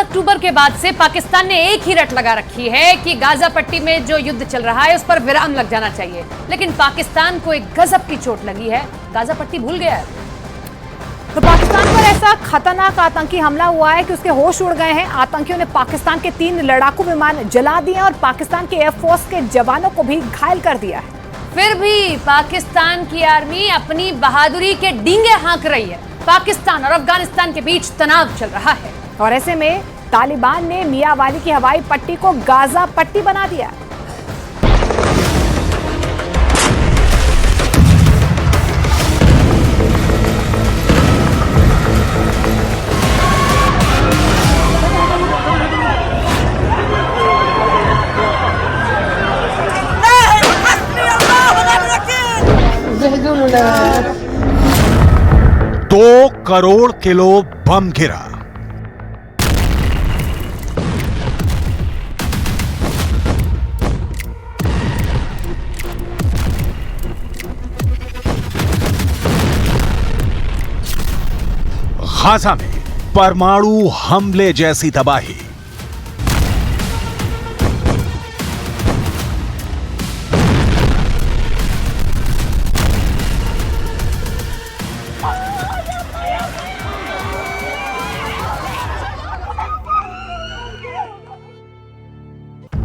अक्टूबर के बाद से पाकिस्तान ने एक ही रट लगा रखी है कि गाजा पट्टी में जो युद्ध चल रहा है उस पर विराम लग जाना चाहिए, लेकिन पाकिस्तान को एक गजब की चोट लगी है, गाजा पट्टी भूल गया है। तो पाकिस्तान पर ऐसा खतरनाक आतंकी हमला हुआ है कि उसके होश उड़ गए हैं। आतंकियों ने पाकिस्तान के 3 लड़ाकू विमान जला दिए और पाकिस्तान के एयरफोर्स के जवानों को भी घायल कर दिया है। फिर भी पाकिस्तान की आर्मी अपनी बहादुरी के डींगे हाँक रही है। पाकिस्तान और अफगानिस्तान के बीच तनाव चल रहा है और ऐसे में तालिबान ने मियांवाली की हवाई पट्टी को गाजा पट्टी बना दिया। दो करोड़ किलो बम गिरा। गाजा में परमाणु हमले जैसी तबाही।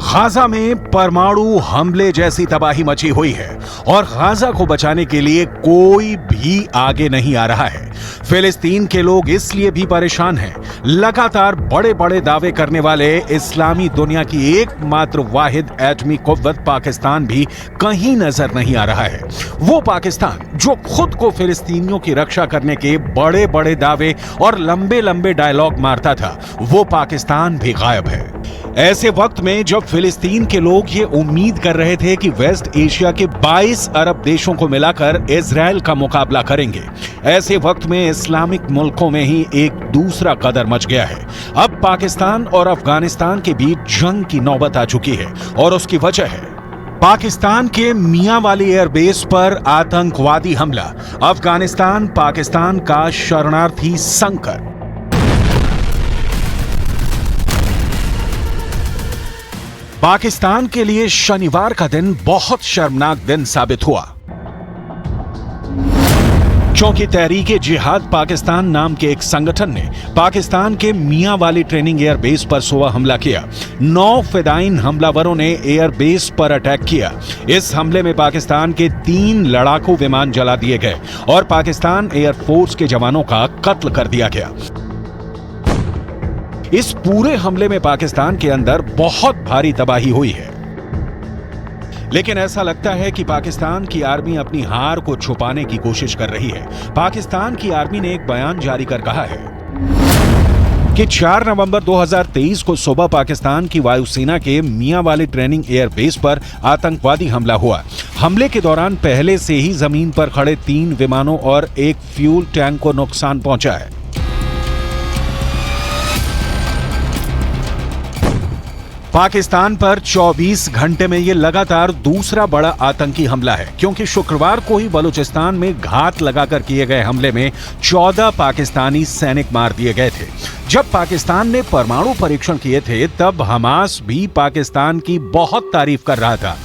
गाजा में परमाणु हमले जैसी तबाही मची हुई है और गाजा को बचाने के लिए कोई भी आगे नहीं आ रहा है। फिलिस्तीन के लोग इसलिए भी परेशान हैं। लगातार बड़े बड़े दावे करने वाले इस्लामी दुनिया की एकमात्र वाहिद एटमी कुव्वत पाकिस्तान भी कहीं नजर नहीं आ रहा है। वो पाकिस्तान जो खुद को फिलिस्तीनियों की रक्षा करने के बड़े बड़े दावे और लंबे लंबे डायलॉग मारता था, वो पाकिस्तान भी गायब है। ऐसे वक्त में जब फिलिस्तीन के लोग ये उम्मीद कर रहे थे कि वेस्ट एशिया के 22 अरब देशों को मिलाकर इजराइल का मुकाबला करेंगे, ऐसे वक्त में इस्लामिक मुल्कों में ही एक दूसरा कदर मच गया है। अब पाकिस्तान और अफगानिस्तान के बीच जंग की नौबत आ चुकी है और उसकी वजह है पाकिस्तान के मियांवाली एयरबेस पर आतंकवादी हमला, अफगानिस्तान पाकिस्तान का शरणार्थी संकट। पाकिस्तान के लिए शनिवार का दिन बहुत शर्मनाक दिन साबित हुआ, क्योंकि तहरीक जिहाद पाकिस्तान नाम के एक संगठन ने पाकिस्तान के मियांवाली ट्रेनिंग एयरबेस पर सुबह हमला किया। 9 फिदाइन हमलावरों ने एयरबेस पर अटैक किया। इस हमले में पाकिस्तान के 3 लड़ाकू विमान जला दिए गए और पाकिस्तान एयरफोर्स के जवानों का कत्ल कर दिया गया। इस पूरे हमले में पाकिस्तान के अंदर बहुत भारी तबाही हुई है, लेकिन ऐसा लगता है कि पाकिस्तान की आर्मी अपनी हार को छुपाने की कोशिश कर रही है। पाकिस्तान की आर्मी ने एक बयान जारी कर कहा है कि 4 नवंबर 2023 को सुबह पाकिस्तान की वायुसेना के मियांवाली ट्रेनिंग एयरबेस पर आतंकवादी हमला हुआ। हमले के दौरान पहले से ही जमीन पर खड़े 3 विमानों और एक फ्यूल टैंक को नुकसान पहुंचा है। पाकिस्तान पर 24 घंटे में यह लगातार दूसरा बड़ा आतंकी हमला है, क्योंकि शुक्रवार को ही बलूचिस्तान में घात लगाकर किए गए हमले में 14 पाकिस्तानी सैनिक मार दिए गए थे। जब पाकिस्तान ने परमाणु परीक्षण किए थे तब हमास भी पाकिस्तान की बहुत तारीफ कर रहा था,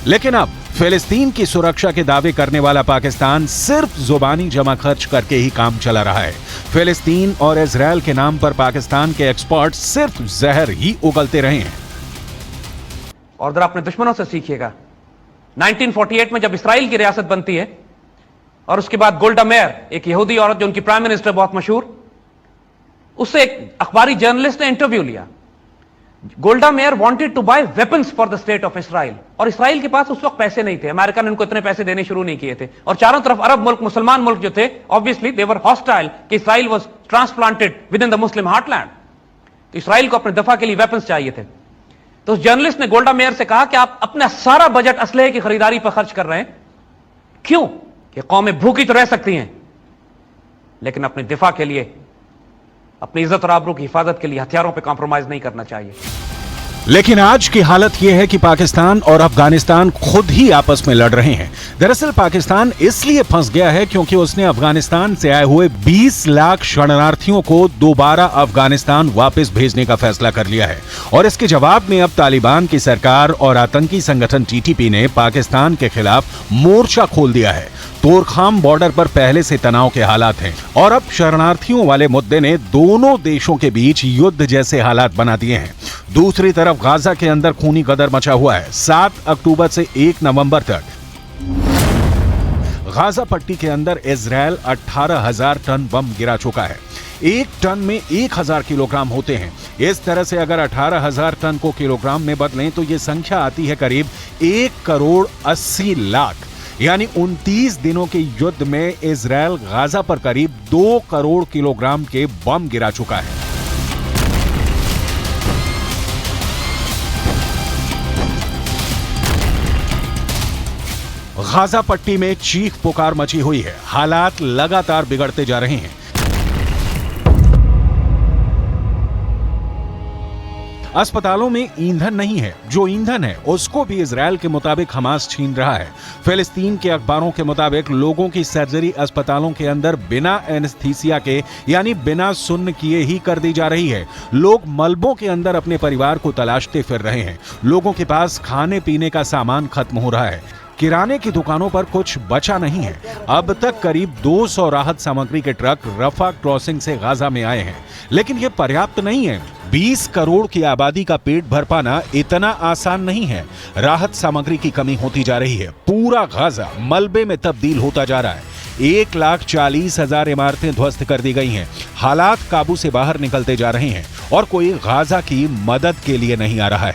लेकिन अब फिलिस्तीन की सुरक्षा के दावे करने वाला पाकिस्तान सिर्फ जुबानी जमा खर्च करके ही काम चला रहा है। फिलिस्तीन और इजराइल के नाम पर पाकिस्तान के एक्सपर्ट सिर्फ जहर ही उगलते रहे हैं। और जरा अपने दुश्मनों से सीखिएगा। 1948 में जब इस्राइल की रियासत बनती है और उसके बाद गोल्डा मेयर, एक यहूदी औरत जो उनकी प्राइम मिनिस्टर बहुत मशहूर, उससे एक अखबारी जर्नलिस्ट ने इंटरव्यू लिया। Golda Meir wanted to buy weapons for the state of Israel, और इस्राइल के पास उस वक्त पैसे नहीं थे। अमेरिका ने उनको इतने पैसे देने शुरू नहीं किए थे, और चारों तरफ अरब मुल्क, मुसलमान मुल्क जो थे, ऑब्वियसली दे वर हॉस्टाइल कि Israel was transplanted with in the Muslim heartland. तो इस्राइल को अपने दफा के लिए वेपन्स चाहिए थे। तो उस जर्नलिस्ट ने गोल्डा मेयर से कहा कि आप अपना सारा बजट असलहे की खरीदारी पर खर्च कर रहे हैं, क्यों? कि कौमें भूखी तो रह सकती हैं, लेकिन अपने दिफा के लिए, अपनी इज्जत और आबरू की हिफाजत के लिए हथियारों पर कॉम्प्रोमाइज नहीं करना चाहिए। लेकिन आज की हालत यह है कि पाकिस्तान और अफगानिस्तान खुद ही आपस में लड़ रहे हैं। दरअसल पाकिस्तान इसलिए फंस गया है क्योंकि उसने अफगानिस्तान से आए हुए 20 लाख शरणार्थियों को दोबारा अफगानिस्तान वापस भेजने का फैसला कर लिया है और इसके जवाब में अब तालिबान की सरकार और आतंकी संगठन टीटीपी ने पाकिस्तान के खिलाफ मोर्चा खोल दिया है। तोरखाम बॉर्डर पर पहले से तनाव के हालात हैं और अब शरणार्थियों वाले मुद्दे ने दोनों देशों के बीच युद्ध जैसे हालात बना दिए हैं। दूसरी तरफ गाजा के अंदर खूनी गदर मचा हुआ है। 7 अक्टूबर से 1 नवंबर तक गाजा पट्टी के अंदर इजराइल 18,000 टन बम गिरा चुका है। एक टन में 1,000 किलोग्राम होते हैं। इस तरह से अगर 18,000 टन को किलोग्राम में बदलें तो यह संख्या आती है करीब 1 करोड़ 80 लाख। यानी 29 दिनों के युद्ध में इजराइल गाजा पर करीब 2 करोड़ किलोग्राम के बम गिरा चुका है। गाजा पट्टी में चीख पुकार मची हुई है। हालात लगातार बिगड़ते जा रहे हैं। अस्पतालों में ईंधन नहीं है। जो ईंधन है उसको भी इजराइल के मुताबिक हमास छीन रहा है। फिलिस्तीन के अखबारों के मुताबिक लोगों की सर्जरी अस्पतालों के अंदर बिना एनेस्थीसिया के यानी बिना सुन्न किए ही कर दी जा रही है। लोग मलबों के अंदर अपने परिवार को तलाशते फिर रहे हैं। लोगों के पास खाने पीने का सामान खत्म हो रहा है। किराने की दुकानों पर कुछ बचा नहीं है। अब तक करीब 200 राहत सामग्री के ट्रक रफा क्रॉसिंग से गाजा में आए हैं, लेकिन यह पर्याप्त नहीं है। 20 करोड़ की आबादी का पेट भर पाना इतना आसान नहीं है। राहत सामग्री की कमी होती जा रही है। पूरा गाजा मलबे में तब्दील होता जा रहा है। 1,40,000 इमारतें ध्वस्त कर दी गई हैं। हालात काबू से बाहर निकलते जा रहे हैं और कोई गाजा की मदद के लिए नहीं आ रहा है।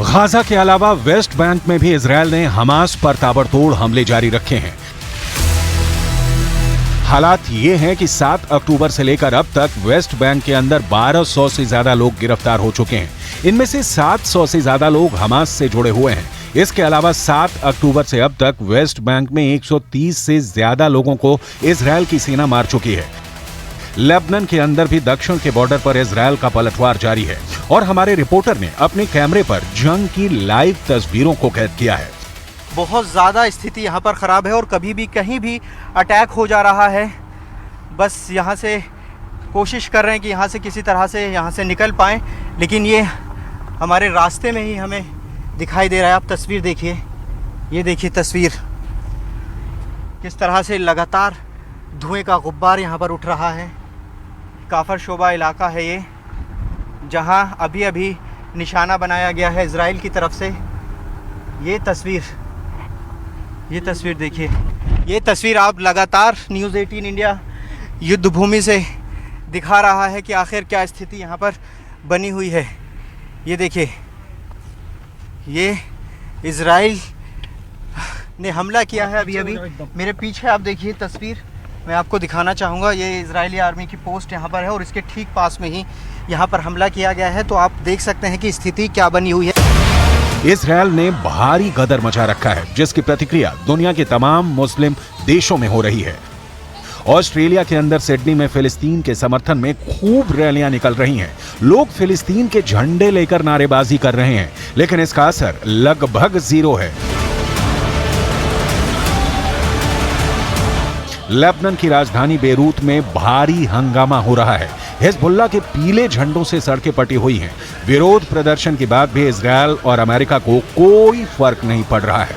गाजा के अलावा वेस्ट बैंक में भी इजराइल ने हमास पर ताबड़तोड़ हमले जारी रखे हैं। हालात ये हैं कि 7 अक्टूबर से लेकर अब तक वेस्ट बैंक के अंदर 1200 से ज्यादा लोग गिरफ्तार हो चुके हैं। इनमें से 700 से ज्यादा लोग हमास से जुड़े हुए हैं। इसके अलावा 7 अक्टूबर से अब तक वेस्ट बैंक में 130 से ज्यादा लोगों को इजराइल की सेना मार चुकी है। लेबनान के अंदर भी दक्षिण के बॉर्डर पर इजराइल का पलटवार जारी है और हमारे रिपोर्टर ने अपने कैमरे पर जंग की लाइव तस्वीरों को कैद किया है। बहुत ज़्यादा स्थिति यहाँ पर ख़राब है और कभी भी कहीं भी अटैक हो जा रहा है। बस यहाँ से कोशिश कर रहे हैं कि यहाँ से किसी तरह से यहाँ से निकल पाएँ, लेकिन ये हमारे रास्ते में ही हमें दिखाई दे रहा है। आप तस्वीर देखिए, ये देखिए तस्वीर, किस तरह से लगातार धुएं का गुब्बार यहाँ पर उठ रहा है। काफर शोबा इलाका है ये, जहाँ अभी अभी निशाना बनाया गया है इजराइल की तरफ से। ये तस्वीर देखिए, ये तस्वीर आप लगातार न्यूज़ 18 इंडिया युद्ध भूमि से दिखा रहा है कि आखिर क्या स्थिति यहाँ पर बनी हुई है। ये देखिए, ये इजराइल ने हमला किया है अभी अभी। मेरे पीछे आप देखिए तस्वीर, मैं आपको दिखाना चाहूँगा। ये इजरायली आर्मी की पोस्ट यहाँ पर है और इसके ठीक पास में ही यहाँ पर हमला किया गया है। तो आप देख सकते हैं कि स्थिति क्या बनी हुई है। इजराइल ने भारी गदर मचा रखा है, जिसकी प्रतिक्रिया दुनिया के तमाम मुस्लिम देशों में हो रही है। ऑस्ट्रेलिया के अंदर सिडनी में फिलिस्तीन के समर्थन में खूब रैलियां निकल रही हैं। लोग फिलिस्तीन के झंडे लेकर नारेबाजी कर रहे हैं, लेकिन इसका असर लगभग जीरो है। लेबनान की राजधानी बेरूत में भारी हंगामा हो रहा है। हिजबुल्लाह के पीले झंडों से सड़कें पटी हुई हैं। विरोध प्रदर्शन के बाद भी इजराइल और अमेरिका को कोई फर्क नहीं पड़ रहा है।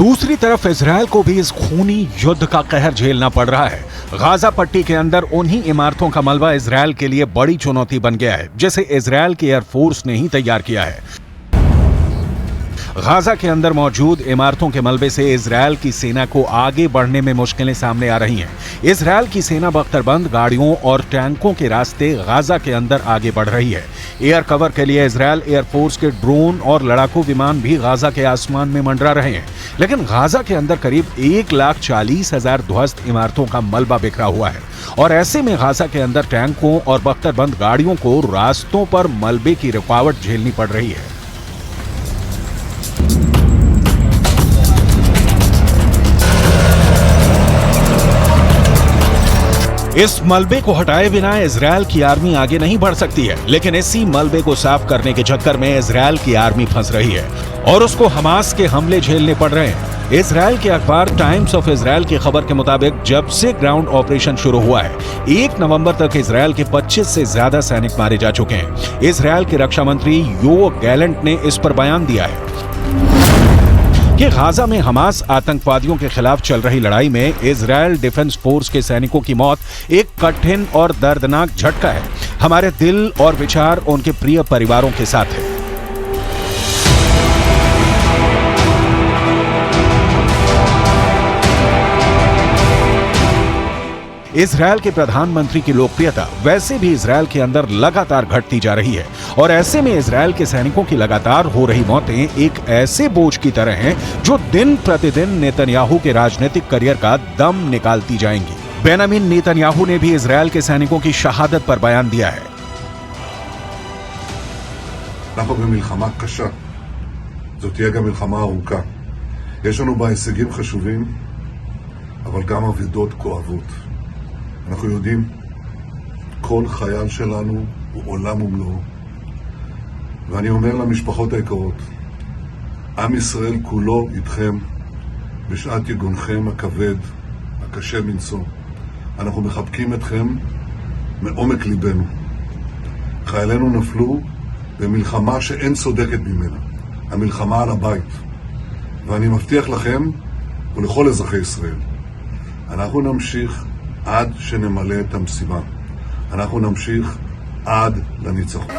दूसरी तरफ इजरायल को भी इस खूनी युद्ध का कहर झेलना पड़ रहा है। गाजा पट्टी के अंदर उन्हीं इमारतों का मलबा इजरायल के लिए बड़ी चुनौती बन गया है, जिसे इजरायल की एयरफोर्स ने ही तैयार किया है। गाजा के अंदर मौजूद इमारतों के मलबे से इजरायल की सेना को आगे बढ़ने में मुश्किलें सामने आ रही हैं। इजरायल की सेना बख्तरबंद गाड़ियों और टैंकों के रास्ते गाजा के अंदर आगे बढ़ रही है। एयर कवर के लिए इजरायल एयरफोर्स के ड्रोन और लड़ाकू विमान भी गाजा के आसमान में मंडरा रहे हैं, लेकिन गाजा के अंदर करीब 1,40,000 ध्वस्त इमारतों का मलबा बिखरा हुआ है और ऐसे में गाजा के अंदर टैंकों और बख्तरबंद गाड़ियों को रास्तों पर मलबे की रुकावट झेलनी पड़ रही है। इस मलबे को हटाए बिना इजरायल की आर्मी आगे नहीं बढ़ सकती है, लेकिन इसी मलबे को साफ करने के चक्कर में इजरायल की आर्मी फंस रही है और उसको हमास के हमले झेलने पड़ रहे हैं। इजरायल के अखबार टाइम्स ऑफ इजरायल की खबर के मुताबिक जब से ग्राउंड ऑपरेशन शुरू हुआ है, 1 नवंबर तक इजरायल के 25 से ज्यादा सैनिक मारे जा चुके हैं। इजरायल के रक्षा मंत्री योव गैलेंट ने इस पर बयान दिया है कि गाजा में हमास आतंकवादियों के खिलाफ चल रही लड़ाई में इजरायल डिफेंस फोर्स के सैनिकों की मौत एक कठिन और दर्दनाक झटका है। हमारे दिल और विचार उनके प्रिय परिवारों के साथ है। इजरायल के प्रधानमंत्री की लोकप्रियता वैसे भी इजरायल के अंदर लगातार घटती जा रही है और ऐसे में इजरायल के सैनिकों की लगातार हो रही मौतें एक ऐसे बोझ की तरह हैं जो दिन प्रतिदिन नेतन्याहू के राजनीतिक करियर का दम निकालती जाएंगी। बेंजामिन नेतन्याहू ने भी इजरायल के सैनिकों की शहादत पर बयान दिया है। אנחנו במלחמה קשה. זאת תהיה גם מלחמה ארוכה. יש לנו בה הישגים חשובים, אבל גם אבדות כואבות. אנחנו יודעים, כל חייל שלנו הוא עולם ומלואו. ואני אומר למשפחות היקרות, עם ישראל כולו איתכם בשעת יגונכם הכבד, הקשה מנשוא. אנחנו מחבקים אתכם מעומק ליבנו. חיילינו נפלו במלחמה שאין צודקת ממנה, המלחמה על הבית. ואני מבטיח לכם ולכל אזרחי ישראל, אנחנו נמשיך עד שנמלא את המשימה. אנחנו נמשיך עד לניצחון.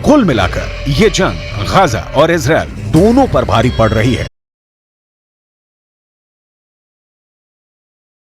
कुल मिलाकर ये जंग गाजा और इजरायल दोनों पर भारी पड़ रही है।